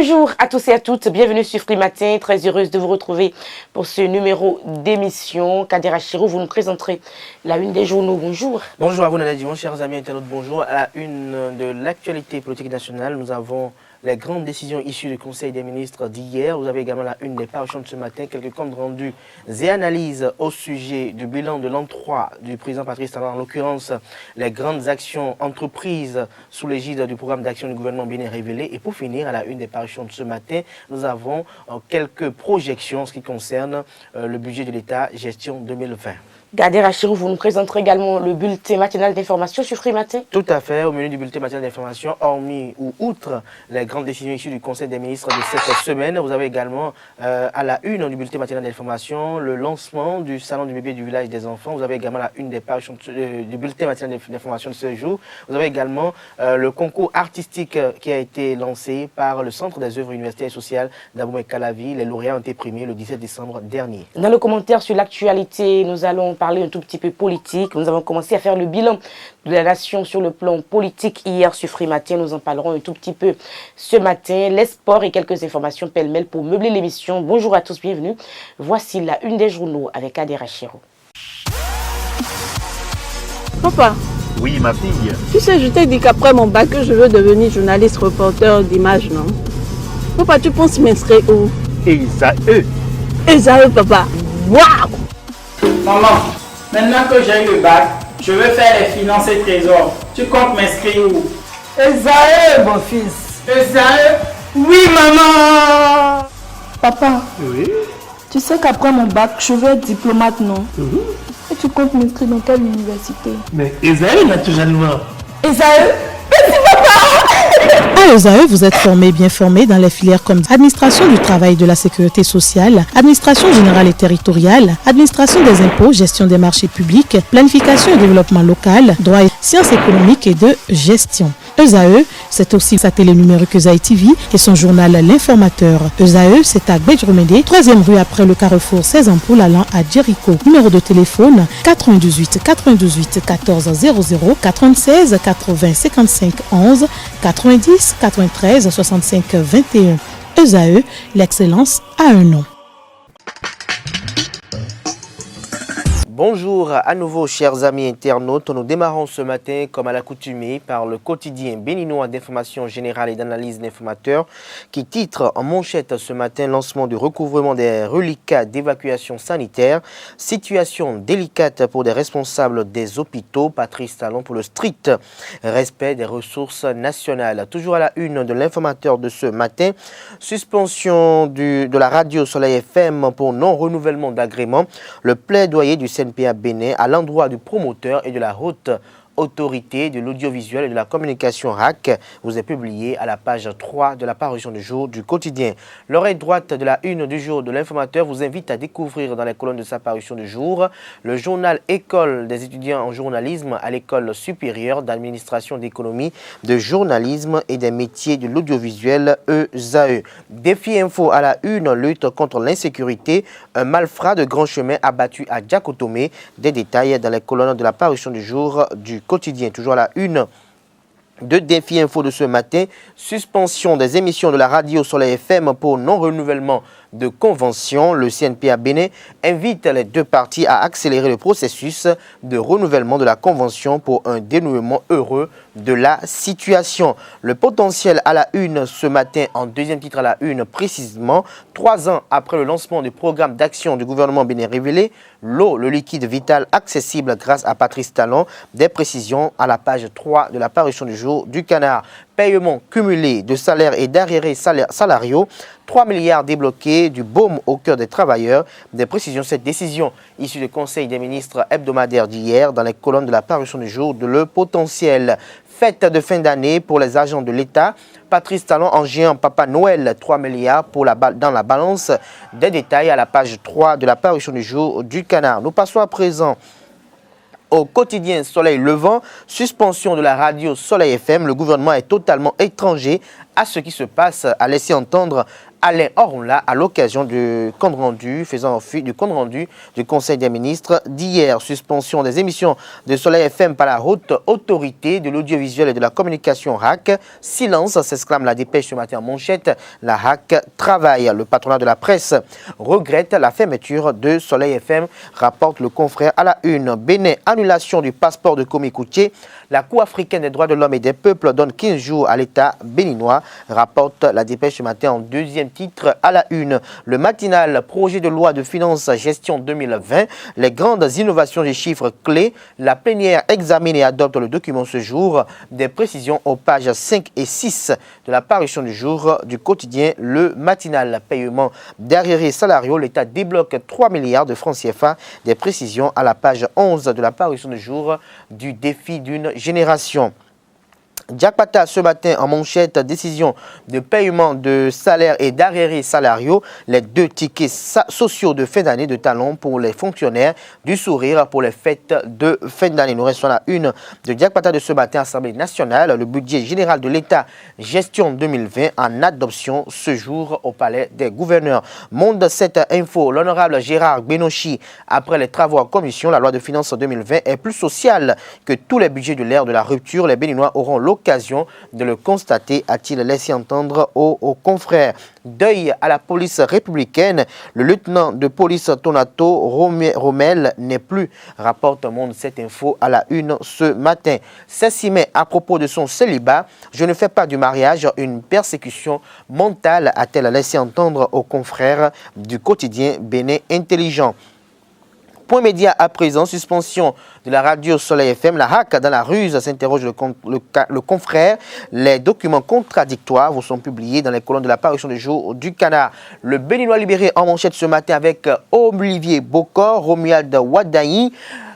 Bonjour à tous et à toutes, bienvenue sur Free Matin, très heureuse de vous retrouver pour ce numéro d'émission. Kadera Chirou, vous nous présenterez la une des journaux. Bonjour. Bonjour à vous Nana Dion, chers amis internautes, bonjour. À la une de l'actualité politique nationale, nous avons les grandes décisions issues du Conseil des ministres d'hier. Vous avez également la une des parutions de ce matin, quelques comptes rendus et analyses au sujet du bilan de l'an 3 du président Patrice Talon, en l'occurrence les grandes actions entreprises sous l'égide du programme d'action du gouvernement bénin révélé. Et pour finir, à la une des parutions de ce matin, nous avons quelques projections en ce qui concerne le budget de l'État gestion 2020. Kadera Chirou, vous nous présenterez également le bulletin matinal d'information sur Free Matin. Tout à fait, au menu du bulletin matinal d'information, hormis ou outre les grandes décisions issues du Conseil des ministres de cette semaine, vous avez également à la une du bulletin matinal d'information le lancement du salon du bébé du village des enfants. Vous avez également la une des pages du bulletin matinal d'information de ce jour. Vous avez également le concours artistique qui a été lancé par le Centre des œuvres universitaires et sociales d'Abomey-Calavi. Les lauréats ont été primés le 17 décembre dernier. Dans le commentaire sur l'actualité, nous allons parler un tout petit peu politique. Nous avons commencé à faire le bilan de la nation sur le plan politique hier sur Free Matin. Nous en parlerons un tout petit peu ce matin. Les sports et quelques informations pêle-mêle pour meubler l'émission. Bonjour à tous, bienvenue. Voici la une des journaux avec Kadera Chirou. Papa. Oui, ma fille. Tu sais, je t'ai dit qu'après mon bac, je veux devenir journaliste reporter d'images, non? Papa, tu penses m'inscrire où? Esaü. Esaü, papa. Waouh! Maman, maintenant que j'ai eu le bac, je veux faire les finances et trésors. Tu comptes m'inscrire où? Esaü, mon fils. Esaü? Oui, maman! Papa, Oui. tu sais qu'après mon bac, je veux être diplomate, non? Et tu comptes m'inscrire dans quelle université? Mais Esaü, naturellement. Esaü? À ESAE, vous êtes bien formé dans les filières comme administration du travail et de la sécurité sociale, administration générale et territoriale, administration des impôts, gestion des marchés publics, planification et développement local, droit et sciences économiques et de gestion. ESAE, c'est aussi sa télé numérique ESAE TV et son journal L'Informateur. ESAE, c'est à Gbedjromede, 3e rue après le carrefour 16 ampoules allant à Jericho. Numéro de téléphone 98 98 14 00 96 80 55 11 90 93 65 21. ESAE, l'excellence a un nom. Bonjour à nouveau chers amis internautes, nous démarrons ce matin comme à l'accoutumée par le quotidien béninois d'information générale et d'analyse d'informateurs qui titre en manchette ce matin lancement du recouvrement des reliquats d'évacuation sanitaire, situation délicate pour des responsables des hôpitaux, Patrice Talon pour le strict respect des ressources nationales. Toujours à la une de l'informateur de ce matin, suspension de la radio Soleil FM pour non-renouvellement d'agrément, le plaidoyer du CNPA Bénin à l'endroit du promoteur et de la haute autorité de l'audiovisuel et de la communication RAC vous est publié à la page 3 de la parution du jour du quotidien. L'oreille droite de la une du jour de l'informateur vous invite à découvrir dans les colonnes de sa parution du jour le journal École des étudiants en journalisme à l'école supérieure d'administration d'économie, de journalisme et des métiers de l'audiovisuel ESAE. Défi info à la une, lutte contre l'insécurité, un malfrat de grand chemin abattu à Djakotome. Des détails dans les colonnes de la parution du jour du quotidien. Toujours à la une de Défi Info de ce matin, suspension des émissions de la radio Soleil FM pour non-renouvellement de convention. Le CNPA Bénin invite les deux parties à accélérer le processus de renouvellement de la convention pour un dénouement heureux de la situation. Le potentiel à la une ce matin, en deuxième titre à la une précisément, 3 ans après le lancement du programme d'action du gouvernement bénin révélé, l'eau, le liquide vital accessible grâce à Patrice Talon. Des précisions à la page 3 de la parution du jour du Canard. Paiement cumulé de salaires et d'arriérés salariaux, 3 milliards débloqués, du baume au cœur des travailleurs. Des précisions, cette décision issue du Conseil des ministres hebdomadaire d'hier dans les colonnes de la parution du jour de Le Potentiel. Fête de fin d'année pour les agents de l'État. Patrice Talon en géant Papa Noël, 3 milliards dans la balance. Des détails à la page 3 de la parution du jour du Canard. Nous passons à présent au quotidien Soleil Levant, suspension de la radio Soleil FM. Le gouvernement est totalement étranger à ce qui se passe, a laissé entendre Alain Orunla à l'occasion du compte rendu faisant fi du compte rendu du Conseil des ministres d'hier. Suspension des émissions de Soleil FM par la haute autorité de l'audiovisuel et de la communication RAC. Silence, s'exclame la dépêche ce matin en manchette. La RAC travaille. Le patronat de la presse regrette la fermeture de Soleil FM, rapporte le confrère à la une. Bénin, annulation du passeport de Komi Koutié. La Cour africaine des droits de l'homme et des peuples donne 15 jours à l'État béninois, rapporte la dépêche ce matin en deuxième titre à la une. Le matinal, projet de loi de finances gestion 2020, les grandes innovations des chiffres clés. La plénière examine et adopte le document ce jour. Des précisions aux pages 5 et 6 de la parution du jour du quotidien Le Matinal. Paiement d'arriérés salariaux, l'État débloque 3 milliards de francs CFA. Des précisions à la page 11 de la parution du jour du défi d'une génération. Diakpata ce matin en manchette, décision de paiement de salaire et d'arriérés salariaux, les 2 tickets sociaux de fin d'année de talon pour les fonctionnaires, du sourire pour les fêtes de fin d'année. Nous restons à la une de Diakpata de ce matin, Assemblée nationale, le budget général de l'État, gestion 2020 en adoption ce jour au palais des gouverneurs. Monde 7 Info, l'honorable Gérard Benochi, après les travaux en commission, la loi de finances 2020 est plus sociale que tous les budgets de l'ère de la rupture. Les Béninois auront l'occasion de le constater, a-t-il laissé entendre aux confrères. Deuil à la police républicaine, le lieutenant de police Tonato Rommel n'est plus, rapporte Monde 7 Info à la une ce matin. 16 mai, à propos de son célibat, je ne fais pas du mariage une persécution mentale, a-t-elle laissé entendre aux confrères du quotidien Bénin Intelligent. Point média à présent, suspension de la radio Soleil FM. La RAC dans la ruse, s'interroge le confrère. Les documents contradictoires vous sont publiés dans les colonnes de la parution du jour du Canard. Le Béninois libéré en manchette ce matin avec Olivier Bokor, Romuald Wadayi,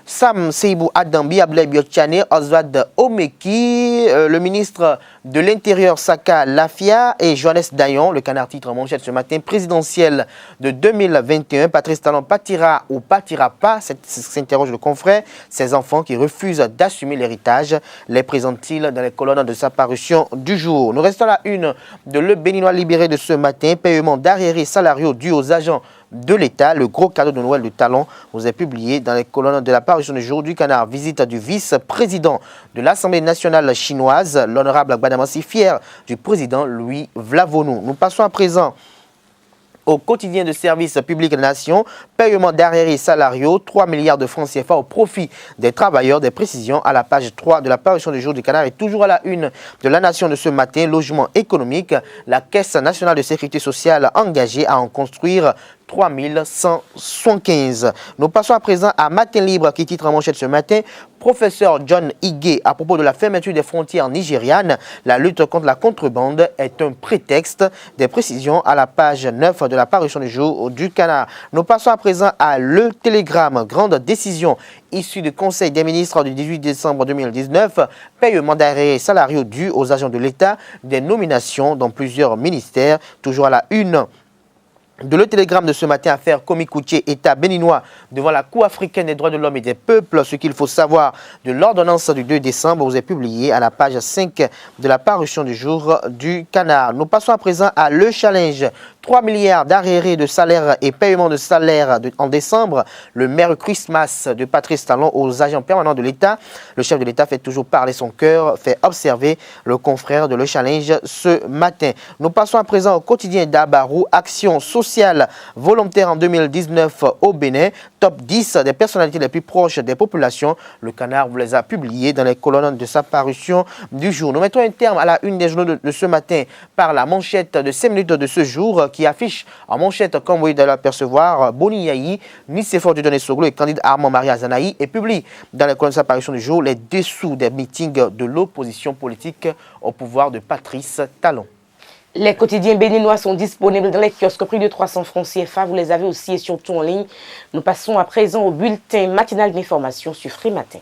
Sam Seibou Adambi, Ablaye Biotchane, Oswald Omeki, le ministre de l'Intérieur Saka Lafia et Johannes Dayon. Le Canard titre en manchette ce matin, présidentielle de 2021. Patrice Talon pâtira ou pâtira pas, s'interroge le confrère. Ses enfants qui refusent d'assumer l'héritage, les présente-t-il dans les colonnes de sa parution du jour. Nous restons à la une de Le Béninois libéré de ce matin, paiement d'arriérés salariaux dus aux agents de l'État. Le gros cadeau de Noël de Talon vous est publié dans les colonnes de la parution du jour du Canard. Visite du vice-président de l'Assemblée nationale chinoise, l'honorable Gbadamassi, fier du président Louis Vlavonou. Nous passons à présent au quotidien de service public de la nation, paiement d'arriérés salariaux, 3 milliards de francs CFA au profit des travailleurs. Des précisions à la page 3 de la parution du jour du Canard. Et toujours à la une de la nation de ce matin, logement économique, la Caisse nationale de sécurité sociale engagée à en construire 3175. Nous passons à présent à Matin Libre qui titre en manchette ce matin, professeur John Ige à propos de la fermeture des frontières nigérianes. La lutte contre la contrebande est un prétexte. Des précisions à la page 9 de la parution du jour du Canard. Nous passons à présent à Le Télégramme. Grande décision issue du Conseil des ministres du 18 décembre 2019. Paiement d'arriérés salariaux dus aux agents de l'État. Des nominations dans plusieurs ministères. Toujours à la une de Le Télégramme de ce matin, affaire Komi Koutié, État béninois devant la Cour africaine des droits de l'homme et des peuples. Ce qu'il faut savoir de l'ordonnance du 2 décembre vous est publié à la page 5 de la parution du jour du Canard. Nous passons à présent à Le Challenge. 3 milliards d'arriérés de salaire et paiement de salaire en décembre. Le Merry Christmas de Patrice Talon aux agents permanents de l'État. Le chef de l'État fait toujours parler son cœur, fait observer le confrère de Le Challenge ce matin. Nous passons à présent au quotidien d'Abarou. Action sociale volontaire en 2019 au Bénin. Top 10 des personnalités les plus proches des populations. Le Canard vous les a publiés dans les colonnes de sa parution du jour. Nous mettons un terme à la une des journaux de ce matin par la manchette de 5 minutes de ce jour qui affiche en manchette, comme vous pouvez l'apercevoir, Boni Yahi, Nicéphore Dieudonné Soglo et Candide Armand Maria Zanaï, et publie dans les colonnes de sa parution du jour les dessous des meetings de l'opposition politique au pouvoir de Patrice Talon. Les quotidiens béninois sont disponibles dans les kiosques au prix de 300 francs CFA. Vous les avez aussi et surtout en ligne. Nous passons à présent au bulletin matinal d'information sur Free Matin.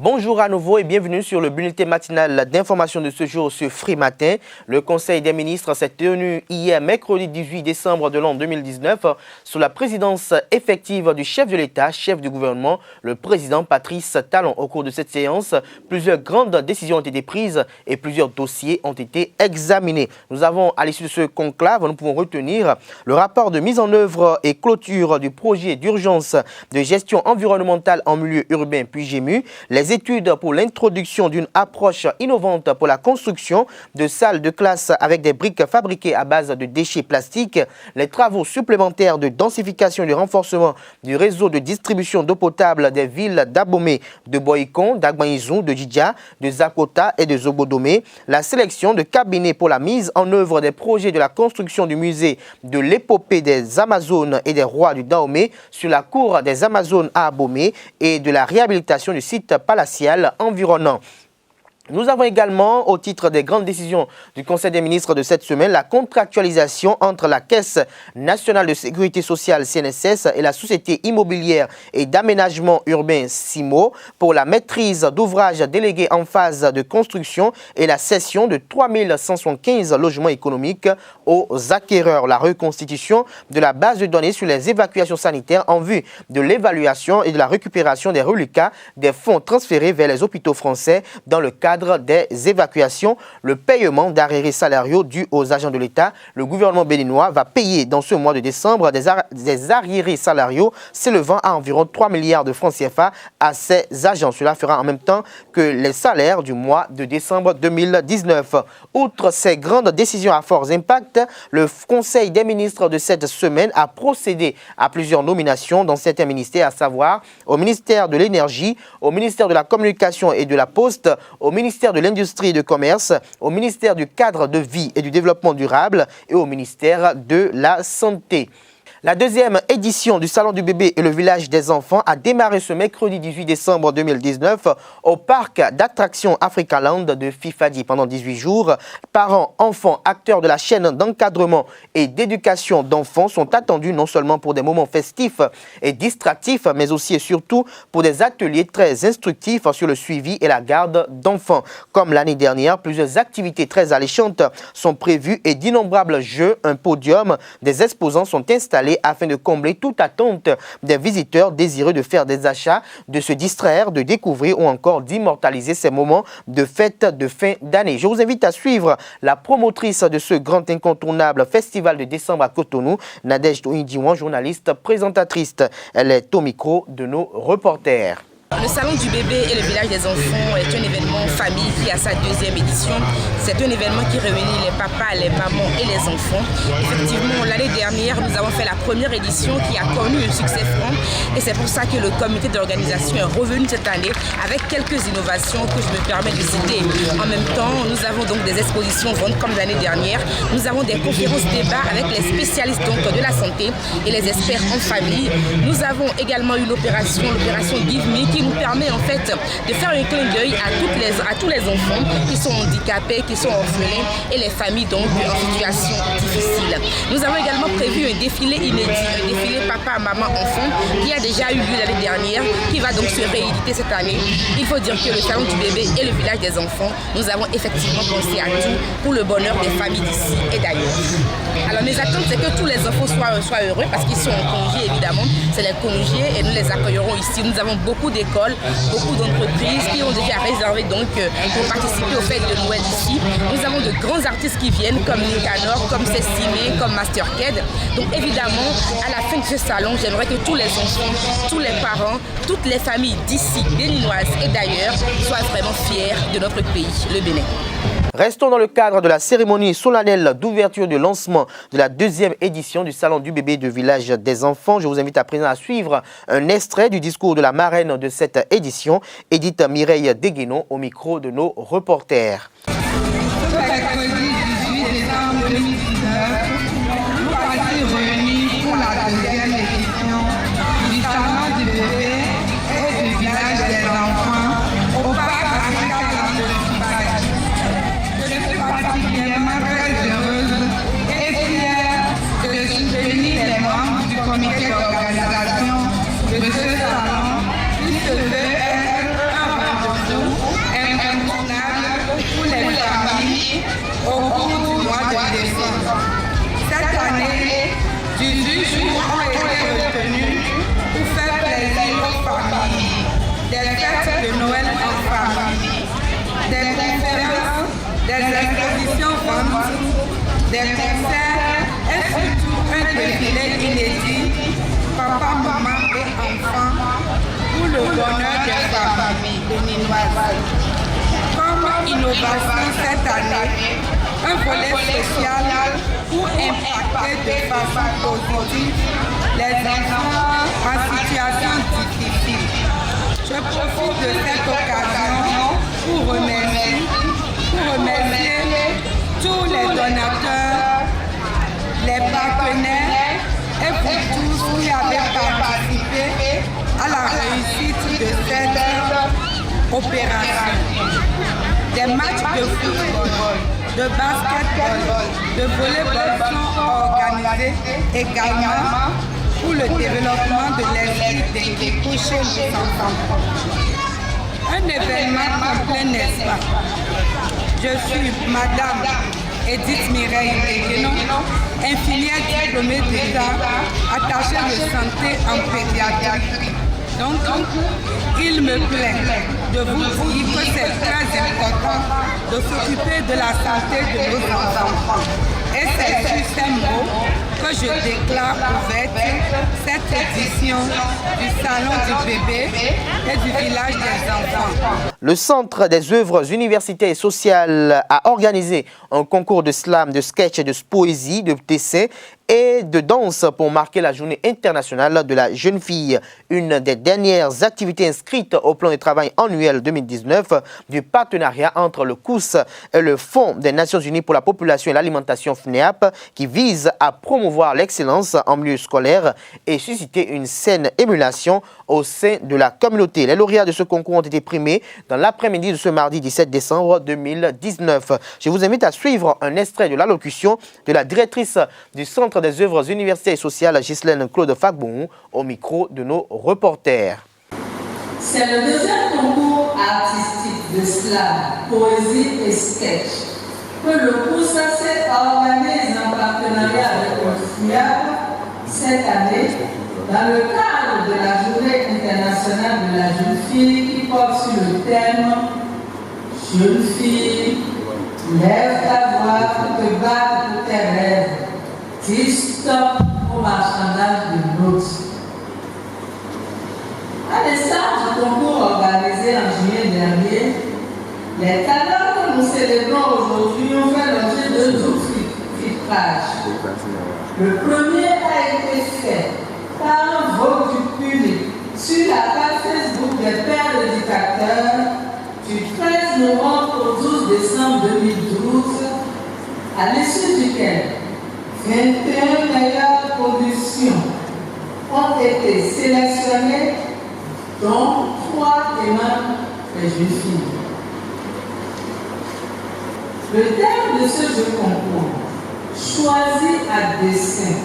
Bonjour à nouveau et bienvenue sur le bulletin matinal d'information de ce jour sur Free Matin. Le Conseil des ministres s'est tenu hier mercredi 18 décembre de l'an 2019 sous la présidence effective du chef de l'État, chef du gouvernement, le président Patrice Talon. Au cours de cette séance, plusieurs grandes décisions ont été prises et plusieurs dossiers ont été examinés. Nous avons, à l'issue de ce conclave, nous pouvons retenir le rapport de mise en œuvre et clôture du projet d'urgence de gestion environnementale en milieu urbain puis GEMU, les études pour l'introduction d'une approche innovante pour la construction de salles de classe avec des briques fabriquées à base de déchets plastiques, les travaux supplémentaires de densification et de renforcement du réseau de distribution d'eau potable des villes d'Abomey, de Boycon, d'Agbanizou, de Djidja, de Zakota et de Zobodomé, la sélection de cabinets pour la mise en œuvre des projets de la construction du musée de l'épopée des Amazones et des rois du Dahomey sur la cour des Amazones à Abomey et de la réhabilitation du site palatial environnant. Nous avons également, au titre des grandes décisions du Conseil des ministres de cette semaine, la contractualisation entre la Caisse nationale de sécurité sociale CNSS et la Société immobilière et d'aménagement urbain SIMO pour la maîtrise d'ouvrages délégués en phase de construction et la cession de 3175 logements économiques aux acquéreurs. La reconstitution de la base de données sur les évacuations sanitaires en vue de l'évaluation et de la récupération des reliquats des fonds transférés vers les hôpitaux français dans le cadre des évacuations, le paiement d'arriérés salariaux dus aux agents de l'État. Le gouvernement béninois va payer dans ce mois de décembre des arriérés salariaux s'élevant à environ 3 milliards de francs CFA à ces agents. Cela fera en même temps que les salaires du mois de décembre 2019. Outre ces grandes décisions à fort impact, le Conseil des ministres de cette semaine a procédé à plusieurs nominations dans certains ministères, à savoir au ministère de l'Énergie, au ministère de la Communication et de la Poste, au ministère de l'Industrie et du Commerce, au ministère du Cadre de Vie et du Développement durable et au ministère de la Santé. La deuxième édition du Salon du bébé et le village des enfants a démarré ce mercredi 18 décembre 2019 au parc d'attractions Africaland de Fifadi. Pendant 18 jours, parents, enfants, acteurs de la chaîne d'encadrement et d'éducation d'enfants sont attendus non seulement pour des moments festifs et distractifs, mais aussi et surtout pour des ateliers très instructifs sur le suivi et la garde d'enfants. Comme l'année dernière, plusieurs activités très alléchantes sont prévues et d'innombrables jeux, un podium, des exposants sont installés afin de combler toute attente des visiteurs désireux de faire des achats, de se distraire, de découvrir ou encore d'immortaliser ces moments de fête de fin d'année. Je vous invite à suivre la promotrice de ce grand incontournable festival de décembre à Cotonou, Nadège Touindiouan, journaliste présentatrice. Elle est au micro de nos reporters. Le Salon du bébé et le village des enfants est un événement famille qui a sa deuxième édition. C'est un événement qui réunit les papas, les mamans et les enfants. Effectivement, l'année dernière, nous avons fait la première édition qui a connu un succès franc. Et c'est pour ça que le comité d'organisation est revenu cette année avec quelques innovations que je me permets de citer. En même temps, nous avons donc des expositions comme l'année dernière. Nous avons des conférences débats avec les spécialistes donc de la santé et les experts en famille. Nous avons également une l'opération Give Me, qui nous permet en fait de faire un clin d'œil à tous les enfants qui sont handicapés, qui sont orphelins et les familles donc en situation difficile. Nous avons également prévu un défilé inédit, un défilé papa, maman, enfant qui a déjà eu lieu l'année dernière, qui va donc se rééditer cette année. Il faut dire que le Salon du bébé et le village des enfants, nous avons effectivement pensé à tout pour le bonheur des familles d'ici et d'ailleurs. Alors mes attentes, c'est que tous les enfants soient heureux parce qu'ils sont en congé évidemment, c'est les congés et nous les accueillerons ici. Nous avons beaucoup d'écoles, beaucoup d'entreprises qui ont déjà réservé donc pour participer aux fêtes de Noël ici. Nous avons de grands artistes qui viennent comme Nicanor, comme Cécimé, comme Masterked. Donc évidemment, à la fin de ce salon, j'aimerais que tous les enfants, tous les parents, toutes les familles d'ici, béninoises et d'ailleurs, soient vraiment fiers de notre pays, le Bénin. Restons dans le cadre de la cérémonie solennelle d'ouverture de lancement de la deuxième édition du Salon du bébé de village des enfants. Je vous invite à présent à suivre un extrait du discours de la marraine de cette édition, Edith Mireille Deguénon, au micro de nos reporters. Ce mercredi 18 décembre 2019, nous voici réunis pour la deuxième édition du Salon du bébé et du village des enfants au parc Africaland de Fifadi. Je suis particulièrement très heureuse et fière de soutenir les membres du comité d'organisation de ce salon qui se veut être un expositions ventes, des concerts et surtout un défilé inédit, papa, maman et enfants, pour le bonheur des familles béninoises. Comme innovation cette année, un volet social pour impacter de façon positive les enfants en situation difficile. Je profite de cette occasion pour remercier tous les donateurs, les partenaires et vous tous qui avez participé à la réussite de cette opération. Des matchs de football, de basketball, de volleyball sont organisés également pour le développement de l'esprit d'équipe chez les enfants. Un événement complet, n'est-ce pas? Je suis Madame Edith Mireille Béguénon, infirmière diplômée d'État, attachée de santé en pédiatrie. Donc, il me plaît de vous dire que c'est très important de s'occuper de la santé de nos enfants. Et c'est sur ces mots que je déclare ouverte cette édition du Salon du bébé et du village des enfants. Le Centre des œuvres universitaires et sociales a organisé un concours de slam, de sketch, de poésie, de dessin et de danse pour marquer la journée internationale de la jeune fille. Une des dernières activités inscrites au plan de travail annuel 2019 du partenariat entre le COUS et le Fonds des Nations Unies pour la population et l'alimentation FNEAP qui vise à promouvoir l'excellence en milieu scolaire et susciter une saine émulation au sein de la communauté. Les lauréats de ce concours ont été primés dans l'après-midi de ce mardi 17 décembre 2019. Je vous invite à suivre un extrait de l'allocution de la directrice du Centre des œuvres universitaires et sociales, Ghislaine Claude Fagbon, au micro de nos reporters. C'est le deuxième concours artistique de slam, poésie et sketch que le COUSAC organise en partenariat avec le FNEAP cette année dans le cadre de la Journée internationale de la jeune fille qui porte sur le thème « Jeune fille, lève ta voix pour te battre pour tes rêves. Dis stop au marchandage de l'autre. » À l'instar du concours organisé en juillet dernier, les talents que nous célébrons aujourd'hui ont fait l'objet de deux filtrages. Le premier a été fait par un vote du public sur la page Facebook des pères éducateurs du 13 novembre au 12 décembre 2012, à l'issue duquel 21 meilleures productions ont été sélectionnées, dont 3 témoignent les jeunes filles. Le thème de ce jeu concours, choisi à dessein,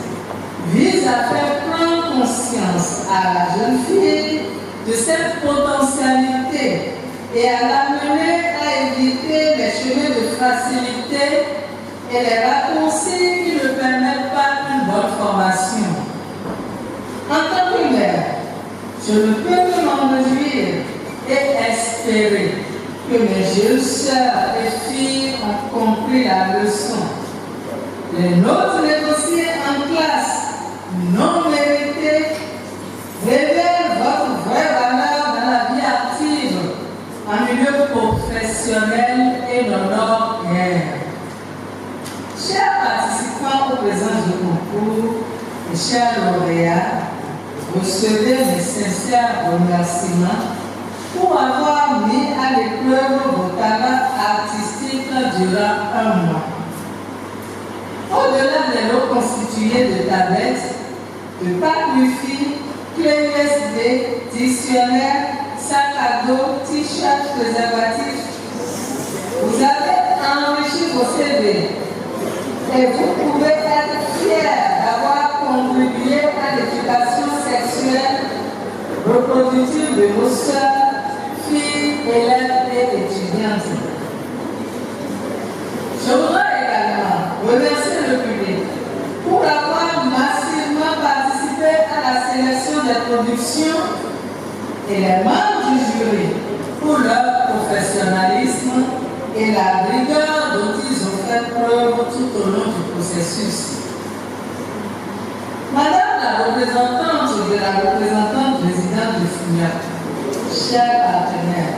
vise à faire prendre conscience à la jeune fille de cette potentialité et à l'amener à éviter les chemins de facilité et les raccourcis qui ne permettent pas une bonne formation. En tant que mère, je ne peux que m'en réjouir et espérer que mes jeunes sœurs et filles ont compris la leçon. Les notes négociées en classe non méritées révèlent votre vraie valeur dans la vie active, en milieu professionnel et n'honorent rien. Chers participants au présent du concours et chers lauréats, recevez mes sincères remerciements pour avoir mis à l'épreuve vos talents artistiques durant un mois. Au-delà des lots constitués de tablettes, de packs Wi-Fi, clés USB, dictionnaires, sacs à dos, t-shirts, préservatifs, vous avez enrichi vos CV et vous pouvez être fiers d'avoir contribué à l'éducation sexuelle reproductive de vos sœurs, filles, élèves et étudiantes. Je voudrais également remercier le public pour avoir massivement participé à la sélection des productions et les membres du jury pour leur professionnalisme et la rigueur de encore tout au long du processus. Madame la représentante de la représentante résidente de FUNAP, chers partenaires,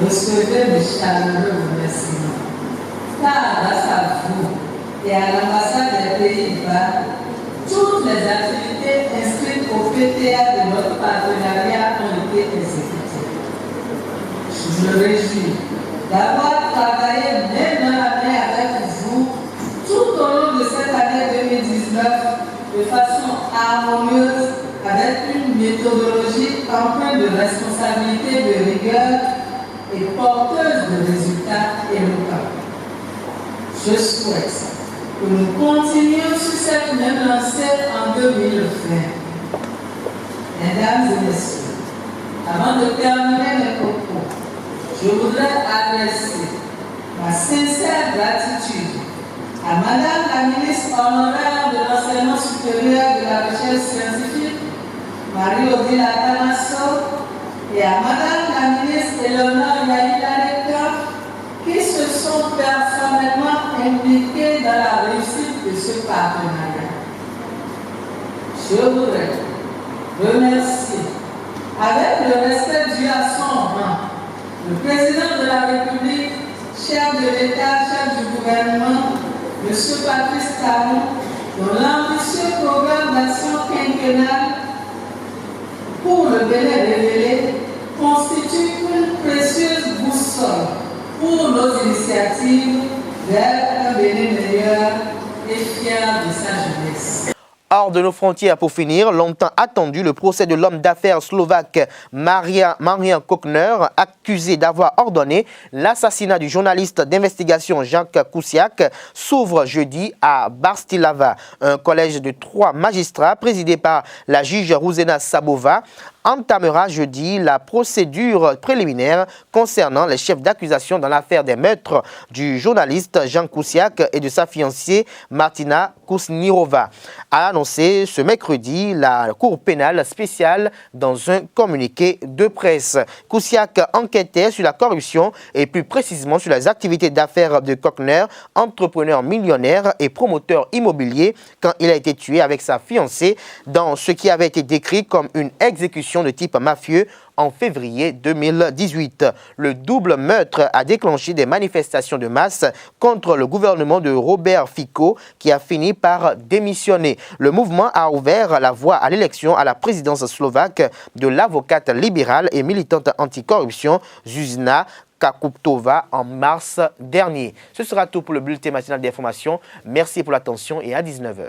recevez mes chaleureux remerciements, car grâce à vous et à l'ambassade des Pays-Bas, toutes les activités inscrites au PTA de notre partenariat ont été exécutées. Je me réjouis d'avoir travaillé main dans la main avec vous tout au long de cette année 2019 de façon harmonieuse avec une méthodologie empreinte de responsabilité, de rigueur et porteuse de résultats éloquents. Je souhaite que nous continuions sur cette même lancée en 2020. Mesdames et messieurs, avant de terminer mes propos, je voudrais adresser ma sincère gratitude à Madame la ministre honoraire de l'enseignement supérieur de la recherche scientifique, Marie-Odile Atanasso, et à Madame la ministre Eleonore Yaïda-Leka, qui se sont personnellement impliqués dans la réussite de ce partenariat. Je voudrais remercier, avec le respect dû à son rang, le président de la République, chef de l'État, chef du gouvernement, M. Patrice Talon, dont l'ambitieux programme d'action quinquennale pour le Bénin révélé constitue une précieuse boussole pour nos initiatives vers un Bénin meilleur et fier de sa jeunesse. Hors de nos frontières, pour finir, longtemps attendu, le procès de l'homme d'affaires slovaque Marian Kočner, accusé d'avoir ordonné l'assassinat du journaliste d'investigation Jacques Kuciak, s'ouvre jeudi à Bratislava. Un collège de 3 magistrats, présidé par la juge Ruzena Sabova, entamera jeudi la procédure préliminaire concernant les chefs d'accusation dans l'affaire des meurtres du journaliste Jan Kuciak et de sa fiancée Martina Kusnirova. A annoncé ce mercredi la Cour pénale spéciale dans un communiqué de presse. Kuciak enquêtait sur la corruption et plus précisément sur les activités d'affaires de Kočner, entrepreneur millionnaire et promoteur immobilier, quand il a été tué avec sa fiancée dans ce qui avait été décrit comme une exécution de type mafieux en février 2018. Le double meurtre a déclenché des manifestations de masse contre le gouvernement de Robert Fico qui a fini par démissionner. Le mouvement a ouvert la voie à l'élection à la présidence slovaque de l'avocate libérale et militante anticorruption Zuzana Kakuptova en mars dernier. Ce sera tout pour le bulletin matinal d'information. Merci pour l'attention et à 19h.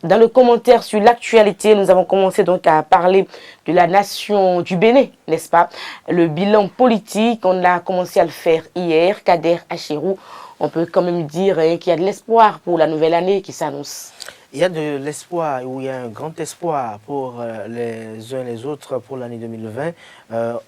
Dans le commentaire sur l'actualité, nous avons commencé donc à parler de la nation du Bénin, n'est-ce pas? Le bilan politique, on a commencé à le faire hier. Kader Achirou, on peut quand même dire qu'il y a de l'espoir pour la nouvelle année qui s'annonce. Il y a de l'espoir, ou il y a un grand espoir pour les uns et les autres pour l'année 2020.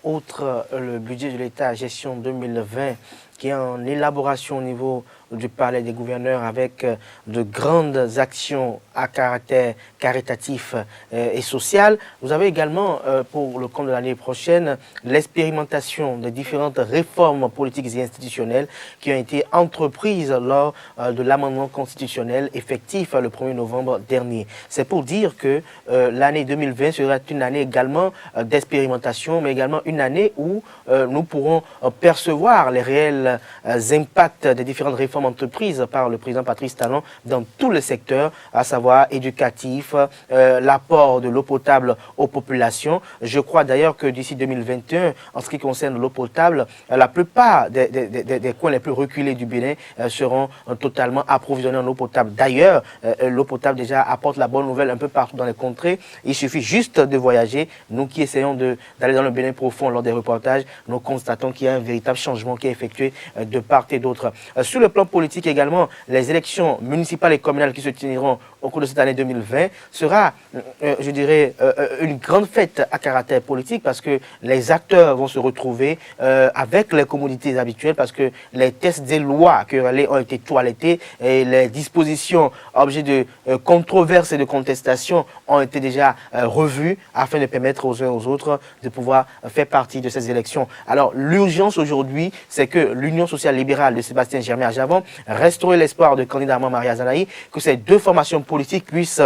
Outre le budget de l'État gestion 2020 qui est en élaboration au niveau du palais des gouverneurs avec de grandes actions à caractère caritatif et social. Vous avez également, pour le compte de l'année prochaine, l'expérimentation de différentes réformes politiques et institutionnelles qui ont été entreprises lors de l'amendement constitutionnel effectif le 1er novembre dernier. C'est pour dire que l'année 2020 sera une année également d'expérimentation, mais également une année où nous pourrons percevoir les réels impacts des différentes réformes entreprises par le président Patrice Talon dans tous les secteurs, à savoir éducatif, l'apport de l'eau potable aux populations. Je crois d'ailleurs que d'ici 2021, en ce qui concerne l'eau potable, la plupart des coins les plus reculés du Bénin seront totalement approvisionnés en eau potable. D'ailleurs, l'eau potable déjà apporte la bonne nouvelle un peu partout dans les contrées. Il suffit juste de voyager. Nous qui essayons d'aller dans le Bénin profond lors des reportages, nous constatons qu'il y a un véritable changement qui est effectué de part et d'autre. Sur le plan politique également, les élections municipales et communales qui se tiendront au cours de cette année 2020 sera, je dirais, une grande fête à caractère politique parce que les acteurs vont se retrouver avec les commodités habituelles parce que les tests des lois querellées ont été toilettés et les dispositions objets de controverses et de contestation ont été déjà revues afin de permettre aux uns et aux autres de pouvoir faire partie de ces élections. Alors l'urgence aujourd'hui, c'est que l'Union sociale libérale de Sébastien Germain-Ajavon restaurer l'espoir de candidat Maria Zanaï, que ces deux formations politiques puissent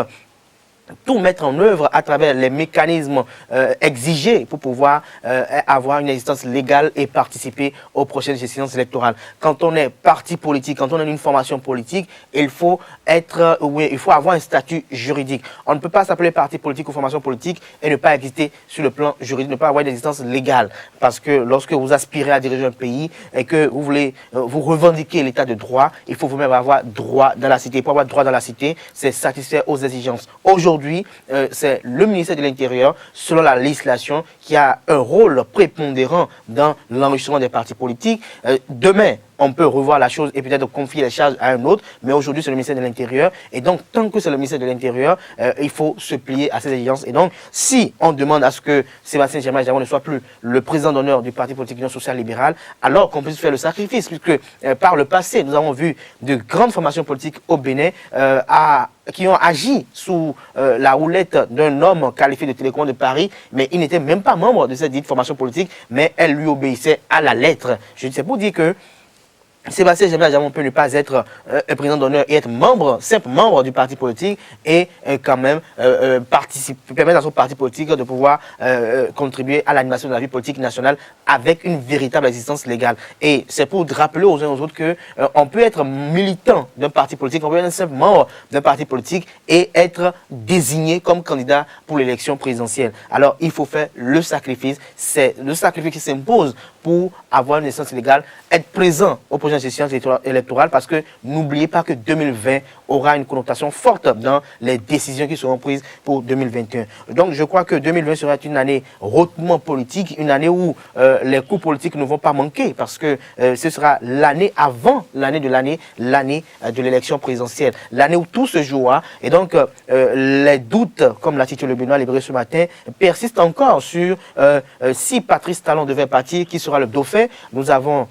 tout mettre en œuvre à travers les mécanismes exigés pour pouvoir avoir une existence légale et participer aux prochaines échéances électorales. Quand on est parti politique, quand on a une formation politique, il faut avoir un statut juridique. On ne peut pas s'appeler parti politique ou formation politique et ne pas exister sur le plan juridique, ne pas avoir une existence légale. Parce que lorsque vous aspirez à diriger un pays et que vous voulez vous revendiquer l'état de droit, il faut vous-même avoir droit dans la cité. Pour avoir droit dans la cité, c'est satisfaire aux exigences. Aujourd'hui, c'est le ministère de l'Intérieur, selon la législation, qui a un rôle prépondérant dans l'enrichissement des partis politiques. Demain, on peut revoir la chose et peut-être confier les charges à un autre, mais aujourd'hui, c'est le ministère de l'Intérieur. Et donc, tant que c'est le ministère de l'Intérieur, il faut se plier à ces exigences. Et donc, si on demande à ce que Sébastien Germain-Ajavon ne soit plus le président d'honneur du Parti politique Union sociale libérale, alors qu'on puisse faire le sacrifice, puisque par le passé, nous avons vu de grandes formations politiques au Bénin qui ont agi sous la houlette d'un homme qualifié de télécommande de Paris, mais il n'était même pas membre de cette dite formation politique, mais elle lui obéissait à la lettre. Je sais pour dire que Sébastien Germain-Ajavon peut ne pas être un président d'honneur et être simple membre du parti politique et quand même permettre à son parti politique de pouvoir contribuer à l'animation de la vie politique nationale avec une véritable existence légale. Et c'est pour rappeler aux uns et aux autres qu'on peut être militant d'un parti politique, on peut être un simple membre d'un parti politique et être désigné comme candidat pour l'élection présidentielle. Alors il faut faire le sacrifice, c'est le sacrifice qui s'impose pour avoir une existence légale, être présent au prochain échéances électorales parce que n'oubliez pas que 2020 aura une connotation forte dans les décisions qui seront prises pour 2021. Donc je crois que 2020 sera une année hautement politique, une année où les coups politiques ne vont pas manquer parce que ce sera l'année avant l'année de l'élection présidentielle, l'année où tout se jouera. Et donc les doutes, comme l'a titulé le Benoît Libéré ce matin, persistent encore sur si Patrice Talon devait partir, qui sera le dauphin. Nous avons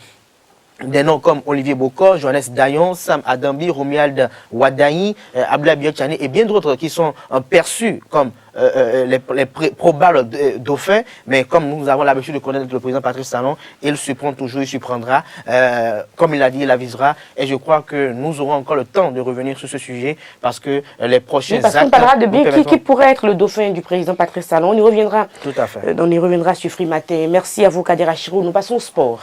des noms comme Olivier Bokor, Johannes Dayon, Sam Adambi, Romuald Wadaï, Abdoulaye Biotchane et bien d'autres qui sont perçus comme les probables dauphins, mais comme nous avons l'habitude de connaître le président Patrice Talon, il se prend toujours, il se prendra, comme il l'a dit, il avisera, et je crois que nous aurons encore le temps de revenir sur ce sujet, parce que les prochains actes... Parce qu'on parlera de bien qui pourrait être le dauphin du président Patrice Talon, on y reviendra. Tout à fait. On y reviendra sur Free Matin. Merci à vous, Kader Achirou. Nous passons au sport.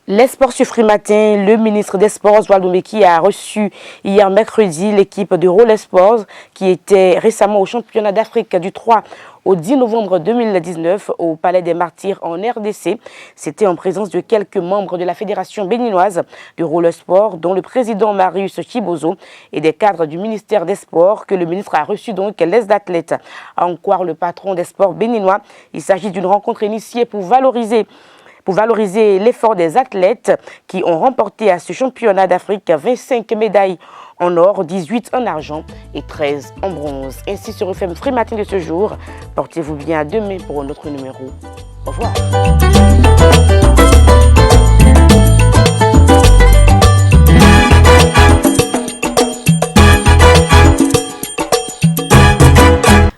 Les sports sur Free Matin, le ministre des Sports, Oswald Oumbeki, a reçu hier mercredi l'équipe de Roller Sports qui était récemment au championnat d'Afrique du 3 au 10 novembre 2019 au Palais des Martyrs en RDC. C'était en présence de quelques membres de la Fédération béninoise de Roller Sport, dont le président Marius Chibozo et des cadres du ministère des Sports que le ministre a reçu donc les athlètes. À en croire le patron des sports béninois, il s'agit d'une rencontre initiée pour valoriser l'effort des athlètes qui ont remporté à ce championnat d'Afrique 25 médailles en or, 18 en argent et 13 en bronze. Ainsi se referme Free Matin de ce jour. Portez-vous bien à demain pour un autre numéro. Au revoir.